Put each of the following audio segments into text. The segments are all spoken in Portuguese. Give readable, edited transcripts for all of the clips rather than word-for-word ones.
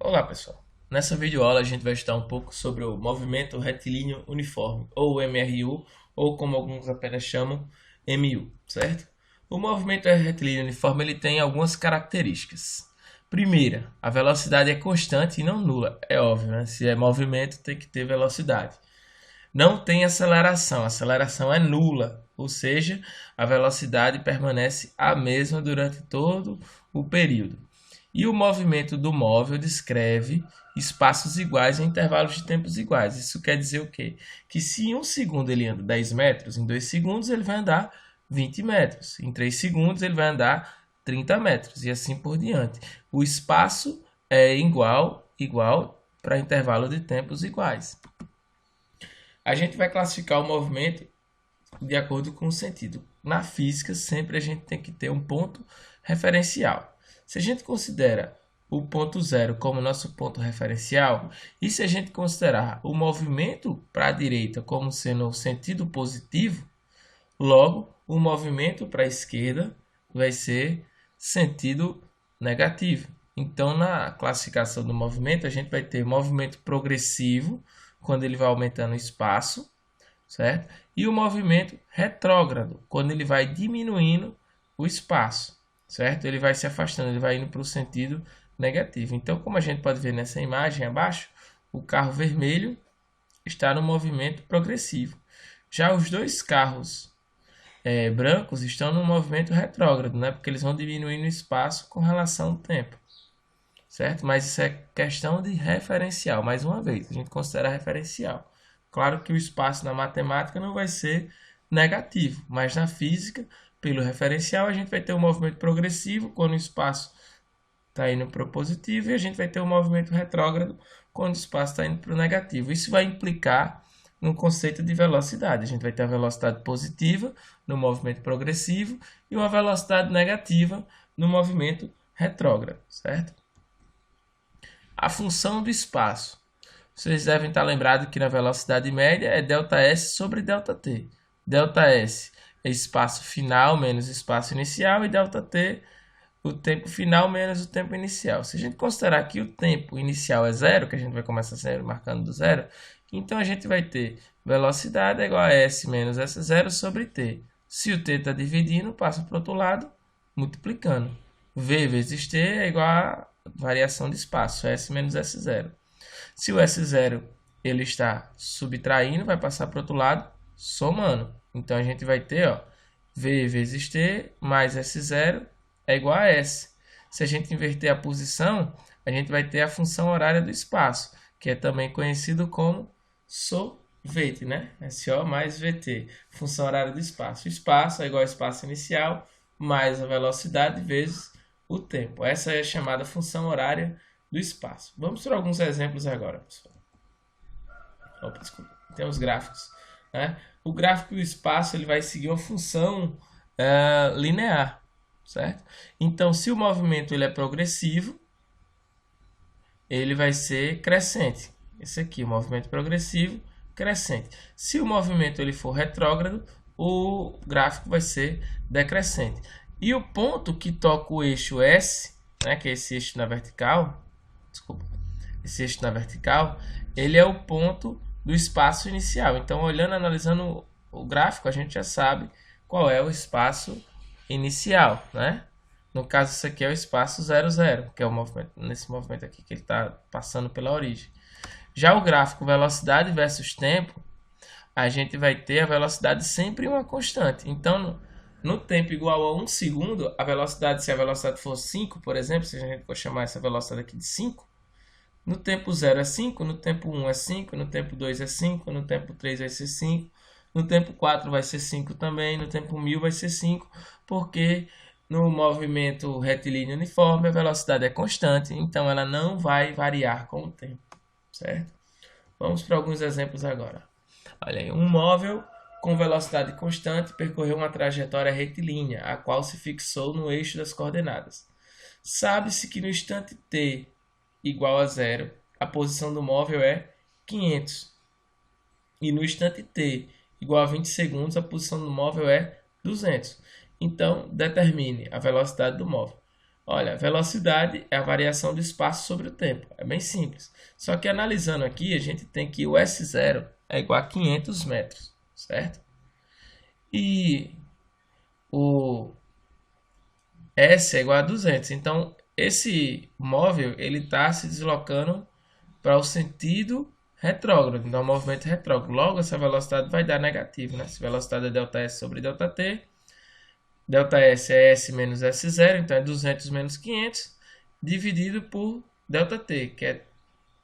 Olá pessoal, nessa videoaula a gente vai estudar um pouco sobre o movimento retilíneo uniforme, ou MRU, ou como alguns apenas chamam, MU, certo? O movimento retilíneo uniforme ele tem algumas características. Primeira, a velocidade é constante e não nula, é óbvio, né? Se é movimento tem que ter velocidade. Não tem aceleração, a aceleração é nula, ou seja, a velocidade permanece a mesma durante todo o período. E o movimento do móvel descreve espaços iguais em intervalos de tempos iguais. Isso quer dizer o quê? Que se em 1 segundo ele anda 10 metros, em 2 segundos ele vai andar 20 metros. Em 3 segundos ele vai andar 30 metros e assim por diante. O espaço é igual para intervalo de tempos iguais. A gente vai classificar o movimento de acordo com o sentido. Na física, sempre a gente tem que ter um ponto referencial. Se a gente considera o ponto zero como nosso ponto referencial, e se a gente considerar o movimento para a direita como sendo o sentido positivo, logo o movimento para a esquerda vai ser sentido negativo. Então, na classificação do movimento, a gente vai ter movimento progressivo, quando ele vai aumentando o espaço, certo? E o movimento retrógrado, quando ele vai diminuindo o espaço, certo? Ele vai se afastando, ele vai indo para o sentido negativo. Então, como a gente pode ver nessa imagem abaixo, o carro vermelho está no movimento progressivo. Já os dois carros brancos estão no movimento retrógrado, né? Porque eles vão diminuindo o espaço com relação ao tempo, certo? Mas isso é questão de referencial. Mais uma vez, a gente considera referencial. Claro que o espaço na matemática não vai ser negativo, mas na física, pelo referencial, a gente vai ter um movimento progressivo quando o espaço está indo para o positivo e a gente vai ter um movimento retrógrado quando o espaço está indo para o negativo. Isso vai implicar no conceito de velocidade. A gente vai ter a velocidade positiva no movimento progressivo e uma velocidade negativa no movimento retrógrado, certo? A função do espaço. Vocês devem estar lembrados que na velocidade média é ΔS sobre ΔT. ΔS é espaço final menos espaço inicial e ΔT o tempo final menos o tempo inicial. Se a gente considerar que o tempo inicial é zero, que a gente vai começar sempre marcando do zero, então a gente vai ter velocidade é igual a S menos S0 sobre T. Se o T está dividindo, passa para o outro lado, multiplicando. V vezes T é igual a variação de espaço, S menos S0. Se o S0 ele está subtraindo, vai passar para o outro lado, somando. Então a gente vai ter V vezes T mais S0 é igual a S. Se a gente inverter a posição, a gente vai ter a função horária do espaço, que é também conhecido como SOVT, né? SO mais VT, função horária do espaço. O espaço é igual ao espaço inicial mais a velocidade vezes o tempo. Essa é a chamada função horária do espaço. Vamos para alguns exemplos agora, pessoal. Opa, desculpa. Tem os gráficos, né? O gráfico do espaço ele vai seguir uma função linear, certo? Então, se o movimento ele é progressivo, ele vai ser crescente. Esse aqui, o movimento progressivo, crescente. Se o movimento ele for retrógrado, o gráfico vai ser decrescente. E o ponto que toca o eixo S, né, que é esse eixo na vertical, esse eixo na vertical, ele é o ponto do espaço inicial. Então, olhando, analisando o gráfico, a gente já sabe qual é o espaço inicial, né? No caso, isso aqui é o espaço 0, 0, que é o movimento, nesse movimento aqui que ele está passando pela origem. Já o gráfico velocidade versus tempo, a gente vai ter a velocidade sempre uma constante. Então, no tempo igual a 1 segundo, a velocidade, se a velocidade for 5, por exemplo, se a gente for chamar essa velocidade aqui de 5, no tempo 0 é 5, no tempo 1 é 5, no tempo 2 é 5, no tempo 3 vai ser 5, no tempo 4 vai ser 5 também, no tempo 1000 vai ser 5, porque no movimento retilíneo uniforme a velocidade é constante, então ela não vai variar com o tempo, certo? Vamos para alguns exemplos agora. Olha aí, um móvel com velocidade constante percorreu uma trajetória retilínea, a qual se fixou no eixo das coordenadas. Sabe-se que no instante t igual a zero, a posição do móvel é 500. E no instante t igual a 20 segundos, a posição do móvel é 200. Então, determine a velocidade do móvel. Olha, velocidade é a variação do espaço sobre o tempo. É bem simples. Só que analisando aqui, a gente tem que o S0 é igual a 500 metros, certo? E o S é igual a 200. Então, esse móvel ele está se deslocando para o sentido retrógrado, então movimento retrógrado. Logo, essa velocidade vai dar negativo, né? Se a velocidade é ΔS sobre ΔT, ΔS é S menos S0, então é 200 menos 500, dividido por ΔT, que é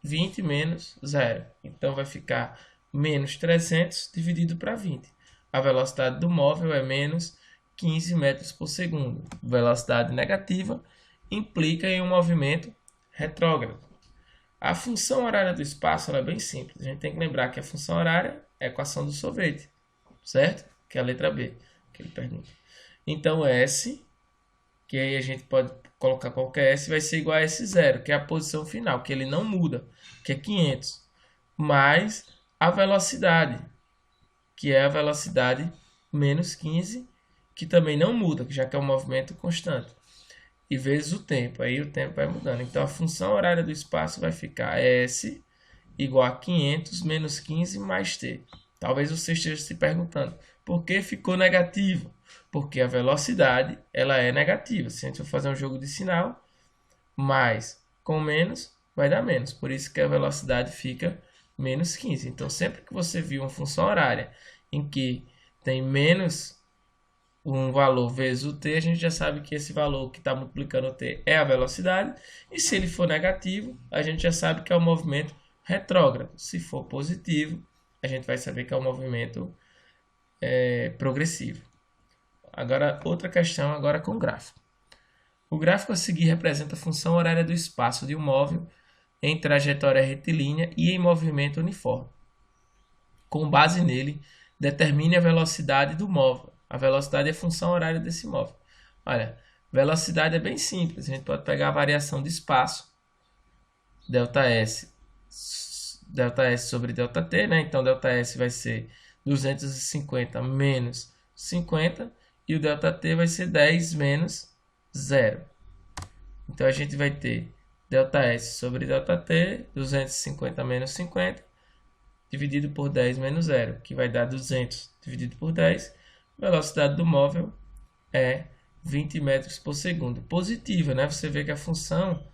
20 menos 0. Então vai ficar menos 300 dividido para 20. A velocidade do móvel é menos 15 metros por segundo. Velocidade negativa implica em um movimento retrógrado. A função horária do espaço ela é bem simples. A gente tem que lembrar que a função horária é a equação do sorvete, certo? Que é a letra B, que ele pergunta. Então, S, que aí a gente pode colocar qualquer S, vai ser igual a S0, que é a posição final, que ele não muda, que é 500, mais a velocidade, que é a velocidade menos 15, que também não muda, já que é um movimento constante, e vezes o tempo, aí o tempo vai mudando. Então, a função horária do espaço vai ficar S igual a 500 menos 15 mais T. Talvez você esteja se perguntando, por que ficou negativo? Porque a velocidade ela é negativa. Se a gente for fazer um jogo de sinal, mais com menos vai dar menos. Por isso que a velocidade fica menos 15. Então, sempre que você viu uma função horária em que tem menos um valor vezes o t, a gente já sabe que esse valor que está multiplicando o t é a velocidade. E se ele for negativo, a gente já sabe que é o movimento retrógrado. Se for positivo, a gente vai saber que é o movimento progressivo. Agora, outra questão agora com o gráfico. O gráfico a seguir representa a função horária do espaço de um móvel em trajetória retilínea e em movimento uniforme. Com base nele, determine a velocidade do móvel. A velocidade é a função horária desse móvel. Olha, velocidade é bem simples. A gente pode pegar a variação de espaço, ΔS sobre ΔT, né? Então, ΔS vai ser 250 menos 50 e o ΔT vai ser 10 menos 0. Então, a gente vai ter ΔS sobre ΔT, 250 menos 50, dividido por 10 menos 0, que vai dar 200 dividido por 10. Velocidade do móvel é 20 metros por segundo. Positiva, né? Você vê que a função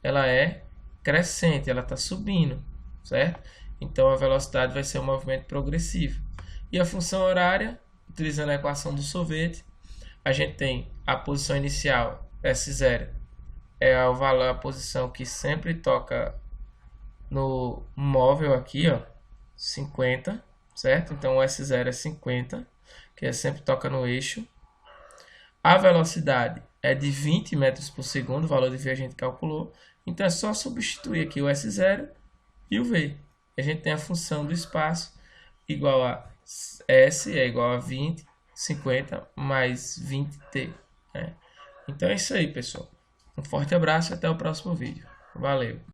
ela é crescente, ela está subindo, certo? Então a velocidade vai ser um movimento progressivo. E a função horária, utilizando a equação do sorvete, a gente tem a posição inicial, S0, é o valor, a posição que sempre toca no móvel aqui, ó, 50, certo? Então o S0 é 50, que sempre toca no eixo. A velocidade é de 20 metros por segundo, o valor de V a gente calculou. Então é só substituir aqui o S0 e o V. A gente tem a função do espaço igual a S é igual a 20, 50 mais 20t. Né? Então é isso aí, pessoal. Um forte abraço e até o próximo vídeo. Valeu!